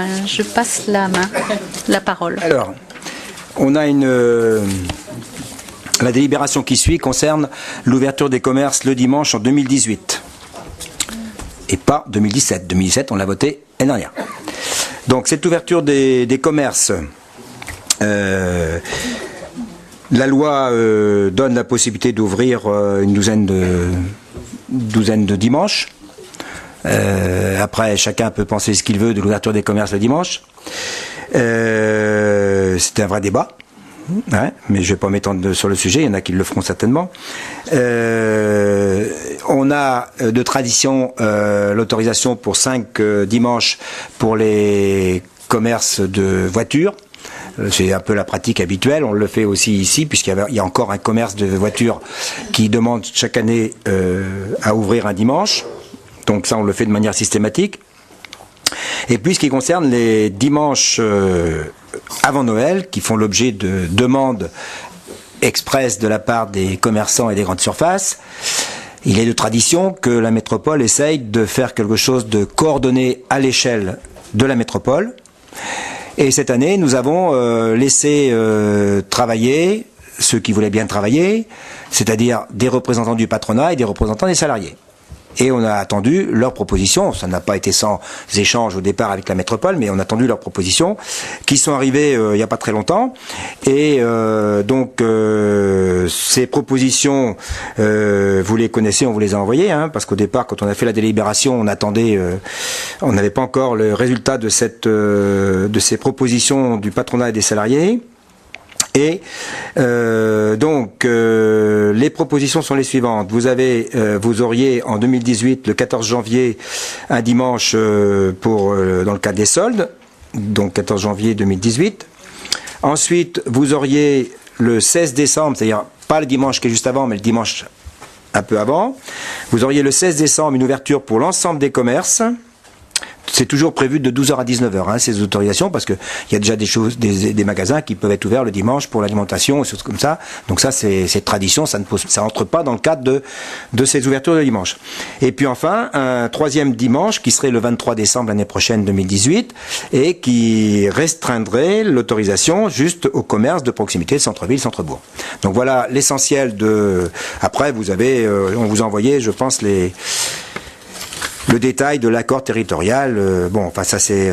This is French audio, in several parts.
Je passe la parole. Alors, on a la délibération qui suit concerne l'ouverture des commerces le dimanche en 2018 et pas 2017. 2017, on l'a voté l'année dernière. Donc cette ouverture des commerces, la loi donne la possibilité d'ouvrir une douzaine de dimanches. Après, chacun peut penser ce qu'il veut de l'ouverture des commerces le dimanche. C'est un vrai débat, hein, mais je ne vais pas m'étendre sur le sujet, il y en a qui le feront certainement. On a de tradition l'autorisation pour 5 dimanches pour les commerces de voitures. C'est un peu la pratique habituelle, on le fait aussi ici, puisqu'il y a encore un commerce de voitures qui demande chaque année à ouvrir un dimanche. Donc ça, on le fait de manière systématique. Et puis, ce qui concerne les dimanches avant Noël, qui font l'objet de demandes expresses de la part des commerçants et des grandes surfaces, il est de tradition que la métropole essaye de faire quelque chose de coordonné à l'échelle de la métropole. Et cette année, nous avons laissé travailler ceux qui voulaient bien travailler, c'est-à-dire des représentants du patronat et des représentants des salariés. Et on a attendu leurs propositions. Ça n'a pas été sans échange au départ avec la métropole, mais on a attendu leurs propositions qui sont arrivées il n'y a pas très longtemps. Et donc ces propositions, vous les connaissez, on vous les a envoyées, hein, parce qu'au départ, quand on a fait la délibération, on attendait, on n'avait pas encore le résultat de ces propositions du patronat et des salariés. Et donc les propositions sont les suivantes. Vous auriez en 2018 le 14 janvier un dimanche dans le cadre des soldes, donc 14 janvier 2018. Ensuite, vous auriez le 16 décembre, c'est-à-dire pas le dimanche qui est juste avant, mais le dimanche un peu avant. Vous auriez le 16 décembre une ouverture pour l'ensemble des commerces. C'est toujours prévu de 12h à 19h, hein, ces autorisations, parce que il y a déjà des magasins qui peuvent être ouverts le dimanche pour l'alimentation, des choses comme ça. Donc ça, c'est tradition, ça entre pas dans le cadre de ces ouvertures de dimanche. Et puis enfin, un troisième dimanche qui serait le 23 décembre l'année prochaine 2018 et qui restreindrait l'autorisation juste au commerce de proximité, centre-ville, centre-bourg. Donc voilà l'essentiel de. Après, vous avez, on vous a envoyé, je pense, le détail de l'accord territorial, bon, enfin ça c'est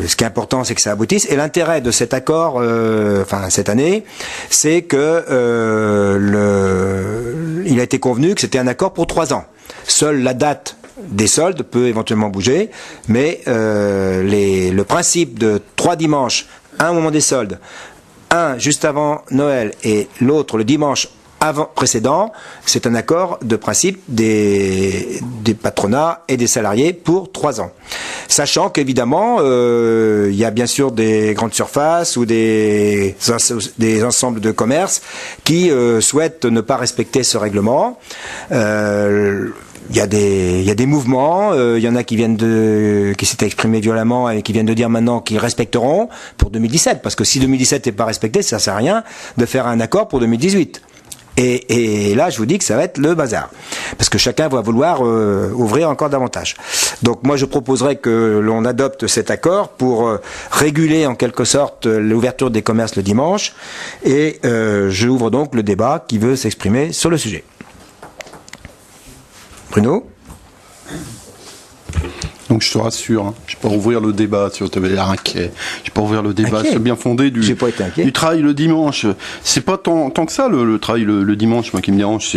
ce qui est important, c'est que ça aboutisse. Et l'intérêt de cet accord, cette année, c'est que il a été convenu que c'était un accord pour 3 ans. Seule la date des soldes peut éventuellement bouger, mais le principe de 3 dimanches, un au moment des soldes, un juste avant Noël et l'autre le dimanche précédent, c'est un accord de principe des patronats et des salariés pour 3 ans. Sachant qu'évidemment, il y a bien sûr des grandes surfaces ou des ensembles de commerce qui souhaitent ne pas respecter ce règlement. Il y a des mouvements, il y en a qui s'étaient exprimés violemment et qui viennent de dire maintenant qu'ils respecteront pour 2017, parce que si 2017 n'est pas respecté, ça sert à rien de faire un accord pour 2018. Et là, je vous dis que ça va être le bazar. Parce que chacun va vouloir ouvrir encore davantage. Donc moi, je proposerais que l'on adopte cet accord pour réguler en quelque sorte l'ouverture des commerces le dimanche. Et j'ouvre donc le débat qui veut s'exprimer sur le sujet. Bruno ? Donc je te rassure, hein, je ne vais pas ouvrir le débat si tu avais l'air inquiet. Je ne vais pas ouvrir le débat, c'est bien fondé du travail le dimanche. C'est pas tant que ça le travail le dimanche, moi qui me dérange,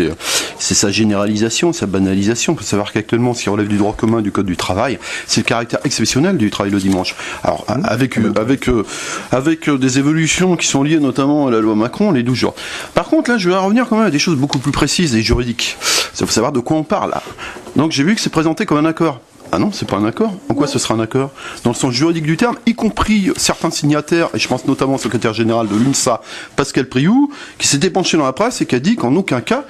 c'est sa généralisation, sa banalisation. Il faut savoir qu'actuellement, ce qui relève du droit commun du code du travail, c'est le caractère exceptionnel du travail le dimanche. Alors avec des évolutions qui sont liées notamment à la loi Macron, les 12 jours. Par contre là, je vais revenir quand même à des choses beaucoup plus précises et juridiques. Il faut savoir de quoi on parle là. Donc j'ai vu que c'est présenté comme un accord. Ah non, c'est pas un accord. En quoi ce sera un accord ? Dans le sens juridique du terme, y compris certains signataires, et je pense notamment au secrétaire général de l'UNSA, Pascal Priou, qui s'était penché dans la presse et qui a dit qu'en aucun cas,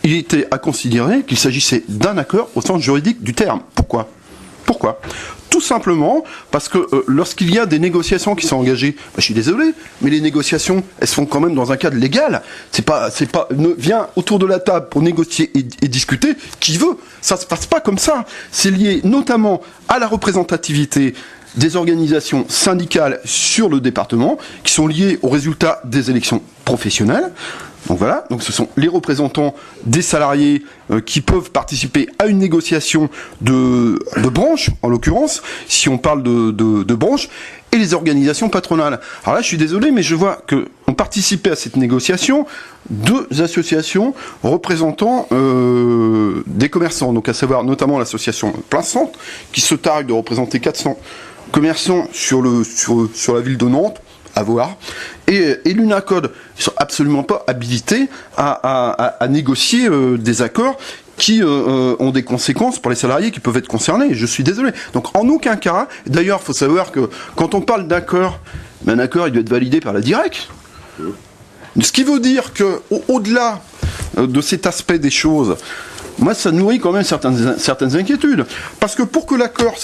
il était à considérer qu'il s'agissait d'un accord au sens juridique du terme. Pourquoi ? Tout simplement parce que lorsqu'il y a des négociations qui sont engagées, je suis désolé, mais les négociations, elles se font quand même dans un cadre légal. C'est pas, viens autour de la table pour négocier et discuter, qui veut. Ça se passe pas comme ça. C'est lié notamment à la représentativité des organisations syndicales sur le département qui sont liées aux résultats des élections professionnelles. Donc voilà, donc ce sont les représentants des salariés qui peuvent participer à une négociation de branche, en l'occurrence, si on parle de branche, et les organisations patronales. Alors là, je suis désolé, mais je vois que ont participé à cette négociation 2 associations représentant des commerçants, donc à savoir notamment l'association Plein Centre, qui se targue de représenter 400 commerçants sur la ville de Nantes, à voir, et l'UNACODE. Ils sont absolument pas habilités à négocier des accords qui ont des conséquences pour les salariés qui peuvent être concernés. Je suis désolé. Donc en aucun cas, d'ailleurs, il faut savoir que quand on parle d'accord, un accord, il doit être validé par la DIREC. Ce qui veut dire que au-delà de cet aspect des choses, moi, ça nourrit quand même certaines inquiétudes. Parce que pour que l'accord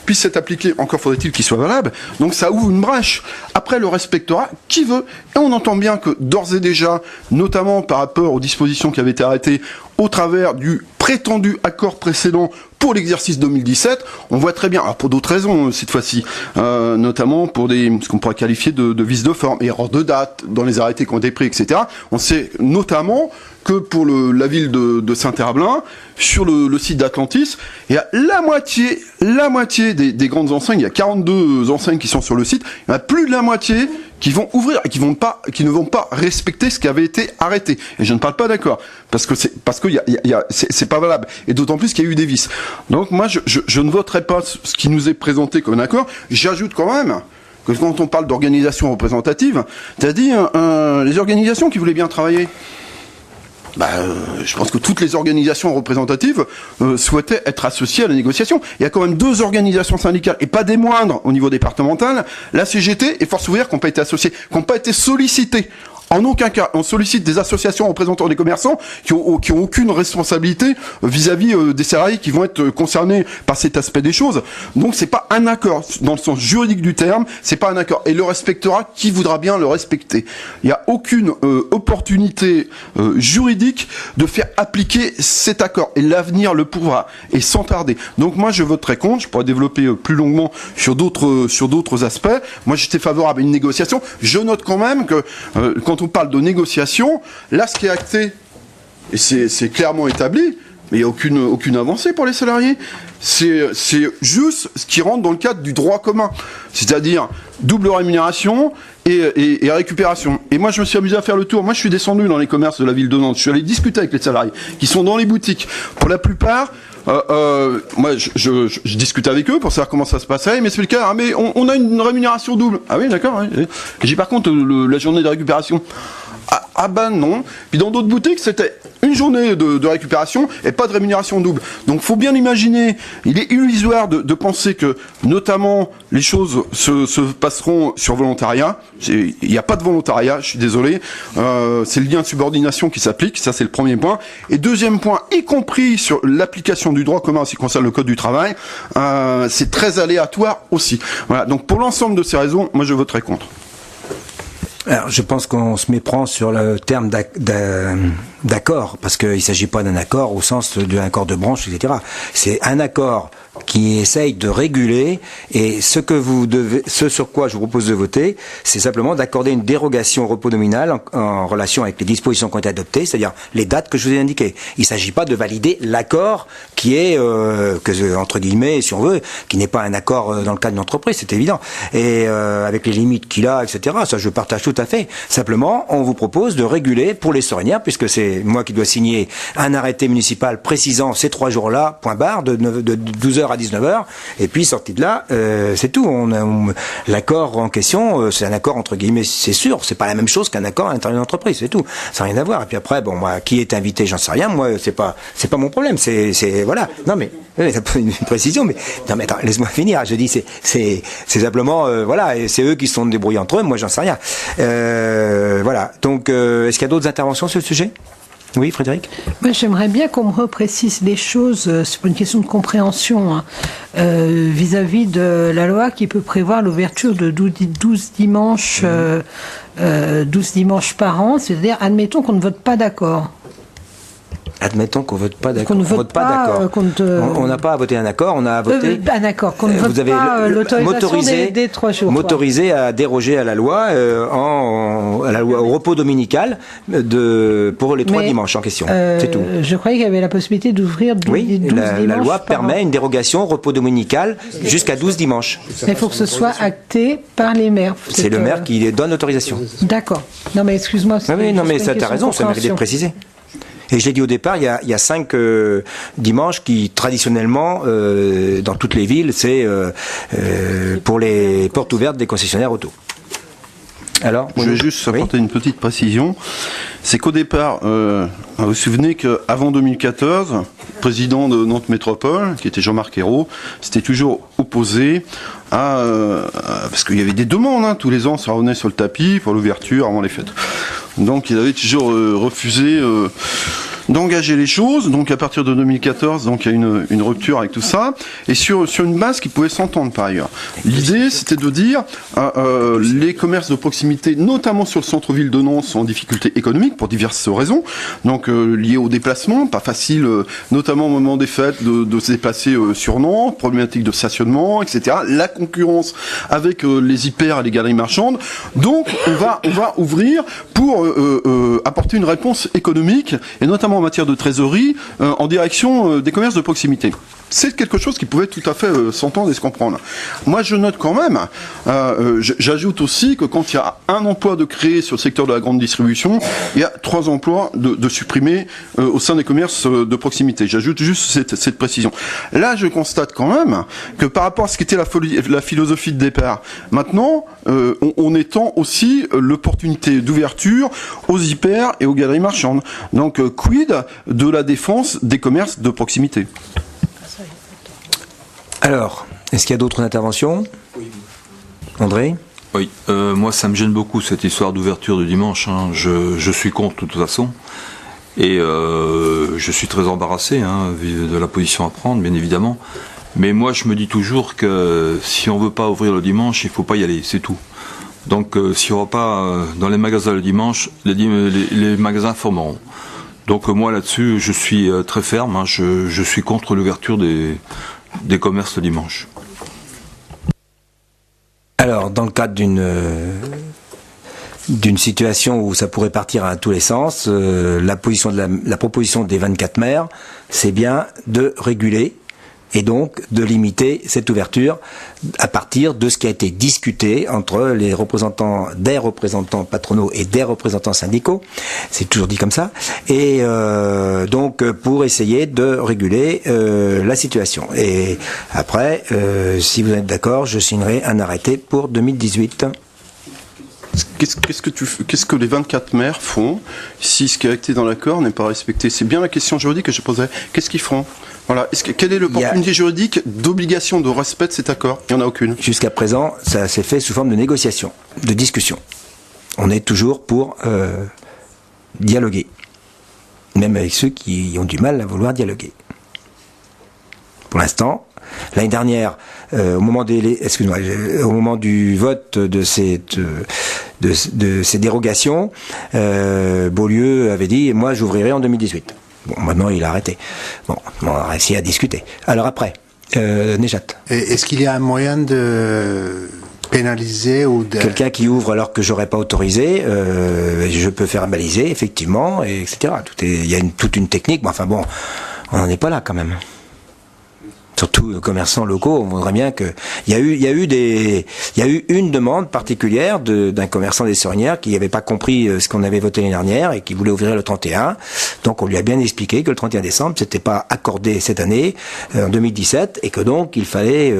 puisse être appliqué, encore faudrait-il qu'il soit valable, donc ça ouvre une brèche. Après, le respectera qui veut. Et on entend bien que, d'ores et déjà, notamment par rapport aux dispositions qui avaient été arrêtées au travers du prétendu accord précédent pour l'exercice 2017, on voit très bien, alors pour d'autres raisons cette fois-ci, notamment pour ce qu'on pourrait qualifier de vice de forme, erreur de date dans les arrêtés qui ont été pris, etc. On sait notamment que pour la ville de Saint-Herblain, sur le site d'Atlantis, il y a la moitié des grandes enseignes, il y a 42 enseignes qui sont sur le site, il y en a plus de la moitié qui vont ouvrir et qui ne vont pas respecter ce qui avait été arrêté. Et je ne parle pas d'accord, parce que c'est pas valable. Et d'autant plus qu'il y a eu des vices. Donc moi, je ne voterai pas ce qui nous est présenté comme un accord. J'ajoute quand même que quand on parle d'organisation représentative, c'est-à-dire les organisations qui voulaient bien travailler. Je pense que toutes les organisations représentatives souhaitaient être associées à la négociation. Il y a quand même 2 organisations syndicales, et pas des moindres au niveau départemental, la CGT et Force ouvrière, qui n'ont pas été associées, qui n'ont pas été sollicitées. En aucun cas, on sollicite des associations représentant des commerçants qui ont aucune responsabilité vis-à-vis des salariés qui vont être concernés par cet aspect des choses. Donc c'est pas un accord dans le sens juridique du terme, c'est pas un accord, et le respectera qui voudra bien le respecter. Il n'y a aucune opportunité juridique de faire appliquer cet accord, et l'avenir le prouvera, et sans tarder. Donc moi je voterai contre. Je pourrais développer plus longuement sur d'autres aspects. Moi j'étais favorable à une négociation. Je note quand même que quand on parle de négociation, là, ce qui est acté, et c'est clairement établi, mais il n'y a aucune avancée pour les salariés. C'est juste ce qui rentre dans le cadre du droit commun, c'est-à-dire double rémunération et récupération. Et moi, je me suis amusé à faire le tour. Moi, je suis descendu dans les commerces de la ville de Nantes. Je suis allé discuter avec les salariés qui sont dans les boutiques. Pour la plupart, moi, je discute avec eux pour savoir comment ça se passait. Ils m'expliquaient, mais on a une rémunération double. Ah oui, d'accord. Oui. J'ai par contre la journée de récupération. Ah ben non. Puis dans d'autres boutiques, c'était une journée de récupération et pas de rémunération double. Donc faut bien imaginer, il est illusoire de penser que notamment les choses se passeront sur volontariat. Il n'y a pas de volontariat, je suis désolé. C'est le lien de subordination qui s'applique, ça c'est le premier point. Et deuxième point, y compris sur l'application du droit commun en ce qui concerne le code du travail, c'est très aléatoire aussi. Voilà. Donc pour l'ensemble de ces raisons, moi je voterai contre. Alors, je pense qu'on se méprend sur le terme d'accord, parce qu'il ne s'agit pas d'un accord au sens d'un accord de branche, etc. C'est un accord qui essaye de réguler, et ce sur quoi je vous propose de voter, c'est simplement d'accorder une dérogation au repos nominal en relation avec les dispositions qui ont été adoptées, c'est-à-dire les dates que je vous ai indiquées. Il ne s'agit pas de valider l'accord qui est, entre guillemets, si on veut, qui n'est pas un accord dans le cadre d'une entreprise, c'est évident, et avec les limites qu'il a, etc. Ça, je partage tout à fait. Simplement, on vous propose de réguler pour les Soriniens, puisque c'est moi qui dois signer un arrêté municipal précisant ces 3 jours-là, point barre, de 12h à 19h, et puis sorti de là, c'est tout. L'accord en question, c'est un accord entre guillemets, c'est sûr, c'est pas la même chose qu'un accord à l'intérieur d'une entreprise, c'est tout. Ça n'a rien à voir. Et puis après, bon, moi, qui est invité, j'en sais rien. Moi, c'est pas mon problème. C'est voilà. Non mais une précision, mais non mais attends, laisse-moi finir. Je dis c'est simplement voilà, et c'est eux qui se sont débrouillés entre eux. Moi, j'en sais rien. Voilà. Donc, est-ce qu'il y a d'autres interventions sur le sujet ? Oui, Frédéric ? Moi, j'aimerais bien qu'on me reprécise les choses, c'est pas une question de compréhension, vis-à-vis de la loi qui peut prévoir l'ouverture de 12 dimanches, 12 dimanches par an, c'est-à-dire, admettons qu'on ne vote pas d'accord. Admettons qu'on vote pas d'accord. Qu'on ne vote pas d'accord. On n'a pas à voter un accord, on a à voter. Un accord. Qu'on ne vote pas l'autorisation des 3 jours. M'autoriser à déroger à la loi, au repos dominical pour les 3 dimanches en question. C'est tout. Je croyais qu'il y avait la possibilité d'ouvrir 12 dimanches. La loi permet une dérogation au repos dominical jusqu'à 12 dimanches. Mais il faut que ce soit acté par les maires. C'est le maire qui donne l'autorisation. D'accord. Non mais excuse-moi. Oui, non mais ça t'as raison, ça mérite d'être précisé. Et je l'ai dit au départ, il y a 5 dimanches qui, traditionnellement, dans toutes les villes, c'est pour les portes ouvertes des concessionnaires auto. Alors, je vais juste apporter une petite précision. C'est qu'au départ, vous vous souvenez qu'avant 2014, le président de Nantes Métropole, qui était Jean-Marc Ayrault, s'était toujours opposé parce qu'il y avait des demandes, tous les ans, ça revenait sur le tapis pour l'ouverture avant les fêtes. Donc il avait toujours refusé d'engager les choses. Donc à partir de 2014, donc il y a une rupture avec tout ça, et sur une base qui pouvait s'entendre par ailleurs. L'idée, c'était de dire les commerces de proximité, notamment sur le centre-ville de Nantes, sont en difficulté économique pour diverses raisons. Donc liées au déplacement, pas facile, notamment au moment des fêtes, de se déplacer sur Nantes, problématique de stationnement, etc. La concurrence avec les hyper et les galeries marchandes. Donc on va ouvrir pour apporter une réponse économique, et notamment en matière de trésorerie, en direction des commerces de proximité. C'est quelque chose qui pouvait tout à fait s'entendre et se comprendre. Moi, je note quand même, j'ajoute aussi que quand il y a un emploi de créer sur le secteur de la grande distribution, il y a 3 emplois de supprimer au sein des commerces de proximité. J'ajoute juste cette précision. Là, je constate quand même que par rapport à ce qu'était la philosophie de départ, maintenant, on étend aussi l'opportunité d'ouverture aux hyper et aux galeries marchandes. Donc, quid de la défense des commerces de proximité ? Alors, est-ce qu'il y a d'autres interventions ? André ? Oui, moi ça me gêne beaucoup cette histoire d'ouverture du dimanche. Je suis contre de toute façon. Et je suis très embarrassé de la position à prendre, bien évidemment. Mais moi je me dis toujours que si on ne veut pas ouvrir le dimanche, il ne faut pas y aller, c'est tout. Donc si on ne va pas dans les magasins le dimanche, les magasins fermeront. Donc moi là-dessus, je suis très ferme. Je suis contre l'ouverture des commerces le dimanche. Alors, dans le cadre d'une situation où ça pourrait partir à tous les sens, la proposition des 24 maires, c'est bien de réguler et donc de limiter cette ouverture à partir de ce qui a été discuté entre des représentants patronaux et des représentants syndicaux, c'est toujours dit comme ça, et donc pour essayer de réguler la situation. Et après, si vous êtes d'accord, je signerai un arrêté pour 2018. Qu'est-ce que les 24 maires font si ce qui a été dans l'accord n'est pas respecté ? C'est bien la question juridique que je posais. Qu'est-ce qu'ils feront ? Voilà. Quelle est l'opportunité juridique d'obligation de respect de cet accord ? Il n'y en a aucune. Jusqu'à présent, ça s'est fait sous forme de négociation, de discussion. On est toujours pour dialoguer, même avec ceux qui ont du mal à vouloir dialoguer. Pour l'instant, l'année dernière, au moment du vote de ces dérogations, Beaulieu avait dit « moi j'ouvrirai en 2018 ». Bon, maintenant il a arrêté. Bon, on a réussi à discuter. Alors après, Nejat. Est-ce qu'il y a un moyen de pénaliser ou de... Quelqu'un qui ouvre alors que j'aurais pas autorisé, je peux faire baliser, effectivement, et etc. Il y a toute une technique, mais enfin bon, on n'en est pas là quand même. Surtout les commerçants locaux, on voudrait bien que... Il y a eu une demande particulière d'un commerçant des Sorinières qui n'avait pas compris ce qu'on avait voté l'année dernière et qui voulait ouvrir le 31. Donc on lui a bien expliqué que le 31 décembre, c'était pas accordé cette année, en 2017, et que donc il fallait,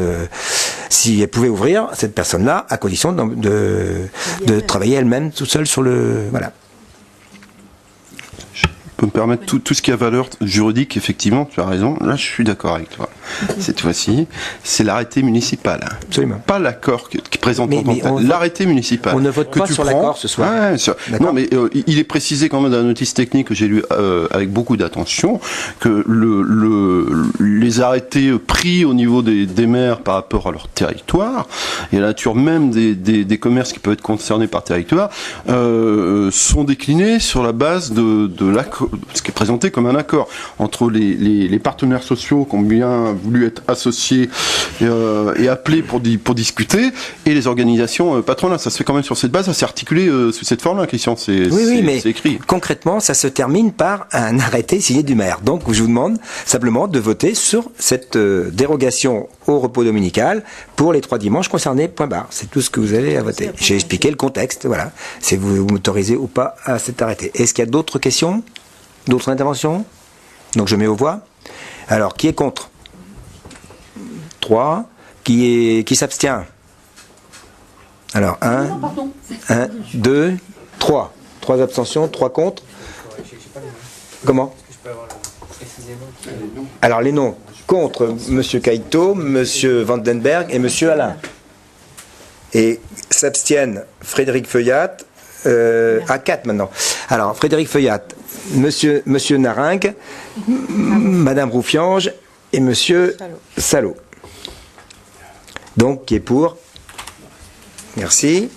si elle pouvait ouvrir, cette personne-là, à condition de travailler elle-même toute seule sur le... Voilà. Peut me permettre tout ce qui a valeur juridique, effectivement, tu as raison, là je suis d'accord avec toi. Cette fois-ci, c'est l'arrêté municipal. Absolument. Pas l'accord qui présente l'arrêté municipal. On ne vote pas sur l'accord ce soir. Non, mais il est précisé quand même dans la notice technique que j'ai lu avec beaucoup d'attention que les arrêtés pris au niveau des maires par rapport à leur territoire et à la nature même des commerces qui peuvent être concernés par territoire sont déclinés sur la base de l'accord ce qui est présenté comme un accord entre les partenaires sociaux qui ont bien voulu être associés et appelés pour discuter, et les organisations patronales. Ça se fait quand même sur cette base, ça s'est articulé sous cette forme-là, Christian. Mais c'est écrit. Concrètement, ça se termine par un arrêté signé du maire. Donc, je vous demande simplement de voter sur cette dérogation au repos dominical pour les 3 dimanches concernés, point barre. C'est tout ce que vous avez à voter. J'ai expliqué le contexte, voilà. C'est vous m'autorisez ou pas à cet arrêté. Est-ce qu'il y a d'autres questions? D'autres interventions? Donc je mets aux voix. Alors, qui est contre? 3. Qui s'abstient? Alors, 1, 2, 3. 3 abstentions, 3 contre. Comment? Alors, les noms. Contre M. Kaito, M. Vandenberg et M. Alain. Et s'abstiennent Frédéric Feuillat, à 4 maintenant. Alors, Frédéric Feuillat, Monsieur Naringue, Madame Roufiange et Monsieur Salot. Donc, qui est pour? Merci.